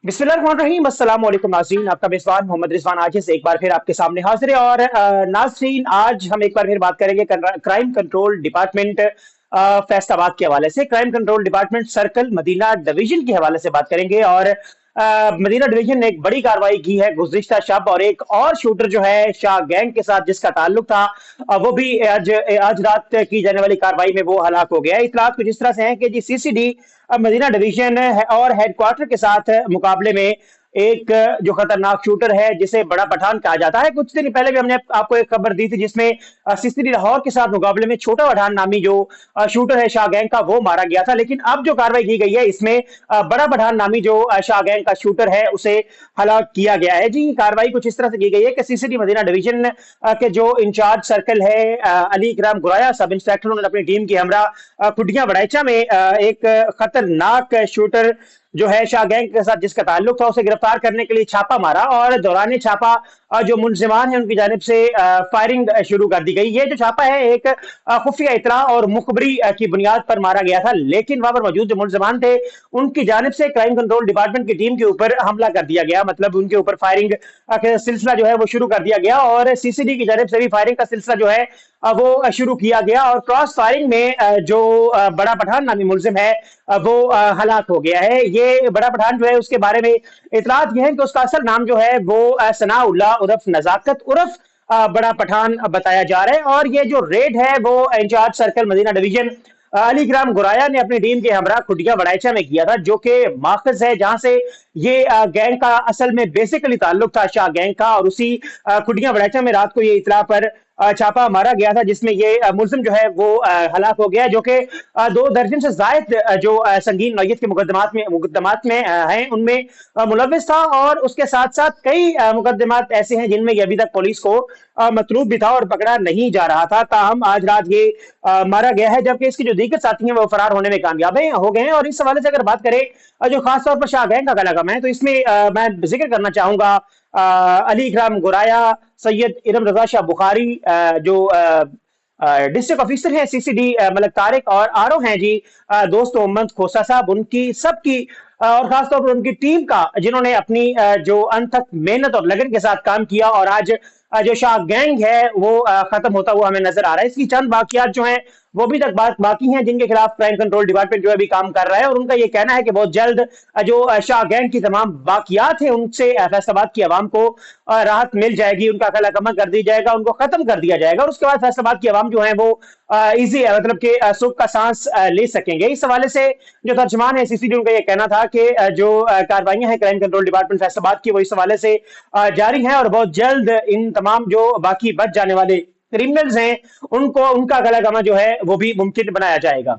बिस्मिल्लाहिर्रहमानिर्रहीम। अस्सलाम वालेकुम नाज़रीन, आपका मेज़बान मोहम्मद रिजवान आज से एक बार फिर आपके सामने हाजिर है। और नाज़रीन, आज हम एक बार फिर बात करेंगे क्राइम कंट्रोल डिपार्टमेंट फैसलाबाद के हवाले से। Crime control department circle Madina division के हवाले से बात करेंगे। और मदीना डिवीजन ने एक बड़ी कार्रवाई की है गुज़िश्ता शब, और एक और शूटर जो है शाह गैंग के साथ जिसका ताल्लुक था, वो भी आज रात की जाने वाली कार्रवाई में वो हलाक हो गया है। इतलात कुछ इस तरह से हैं कि जी सीसीडी मदीना डिवीजन और हेडक्वार्टर के साथ मुकाबले में एक जो खतरनाक शूटर है जिसे बड़ा पठान कहा जाता है। कुछ दिन पहले भी हमने आपको एक खबर दी थी जिसमें सीसीडी लाहौर के साथ मुकाबले में छोटा पठान नामी जो शूटर है शाह गैंग का, वो मारा गया था। लेकिन अब जो कार्रवाई की गई है इसमें बड़ा पठान नामी जो शाह गैंग का शूटर है उसे हलाक किया गया है। जी, कार्रवाई कुछ इस तरह से की गई है कि सीसीडी मदीना डिवीजन के जो इंचार्ज सर्कल है अली इकराम गुराया सब इंस्पेक्टर, उन्होंने अपनी टीम की हमरा खुटिया बड़ाइचा में एक खतरनाक शूटर जो है शाह गैंग के साथ जिसका ताल्लुक था उसे गिरफ्तार करने के लिए छापा मारा। और दौरान छापा जो मुलजिमान है उनकी जानिब से फायरिंग शुरू कर दी गई। ये जो छापा है एक खुफिया इतला और मुखबरी की बुनियाद पर मारा गया था, लेकिन वहां पर मौजूद जो मुलजिमान थे उनकी जानिब से क्राइम कंट्रोल डिपार्टमेंट की टीम के ऊपर हमला कर दिया गया। मतलब उनके ऊपर फायरिंग का सिलसिला जो है वो शुरू कर दिया गया, और सीसीडी की जानिब से भी फायरिंग का सिलसिला जो है वो शुरू किया गया। और क्रॉस फायरिंग में जो बड़ा पठान नामी मुलजिम है वो हलाक हो गया है। ये बड़ा पठान जो है उसके बारे में इतलात ये है कि उसका असल नाम जो है वो सनाउल्लाह उर्फ नजाकत उर्फ बड़ा पठान बताया जा रहा है। और ये जो रेड है वो incharge circle Madina division Ali ग्राम गुराया ने अपनी टीम के हमरा खुटिया बड़ाइचा में किया था, जो कि माखज है जहां से ये गैंग का असल में बेसिकली ताल्लुक था शाह गैंग का। और उसी खुटिया बड़ाइचा में रात को ये इतला पर छापा मारा गया था जिसमें ये मुलजिम जो है वो हलाक हो गया, जो कि 2 दर्जन से जायद जो संगीन नौयत के मुकदमात में हैं उनमें मुलविस था। और उसके साथ साथ कई मुकदमात ऐसे हैं जिनमें ये अभी तक पुलिस को मतलूब भी था और पकड़ा नहीं जा रहा था। ताहम आज रात ये मारा गया है, जबकि इसके जो दीगर साथी हैं वो फरार होने में कामयाब हो गए हैं। और इस हवाले से अगर बात करें जो खासतौर पर शाह गैंग का कलाकम है, तो इसमें मैं जिक्र करना चाहूंगा अली इकराम गुराया, सैयद इरम रजा शाह बुखारी, जो डिस्ट्रिक्ट ऑफिसर हैं सीसीडी मलक तारिक, और आरओ हैं जी दोस्त मोहम्मद खोसा साहब, उनकी सबकी और खासतौर पर उनकी टीम का जिन्होंने अपनी जो अनथक मेहनत और लगन के साथ काम किया। और आज जो शाह गैंग है वो खत्म होता हुआ हमें नजर आ रहा है। इसकी चंद बाकियात जो हैं वो भी तक बाकी हैं जिनके खिलाफ क्राइम कंट्रोल डिपार्टमेंट जो है भी काम कर रहा है। और उनका ये कहना है कि बहुत जल्द जो शाह गैंग की तमाम बाकियात हैं उनसे फैसलाबाद की आवाम को राहत मिल जाएगी, उनका कलाकमा कर दी जाएगा, उनको खत्म कर दिया जाएगा। और उसके बाद फैसलाबाद की आवाम जो है वो इजी मतलब कि सुख का सांस ले सकेंगे। इस हवाले से जो तर्जमान है सीसीडी, उनका ये कहना था कि जो कार्रवाइयां हैं क्राइम कंट्रोल डिपार्टमेंट फैसलाबाद की वो इस हवाले से जारी हैं, और बहुत जल्द इन तमाम जो बाकी बच जाने वाले क्रिमिनल्स हैं उनको उनका गलागमा जो है वो भी मुमकिन बनाया जाएगा।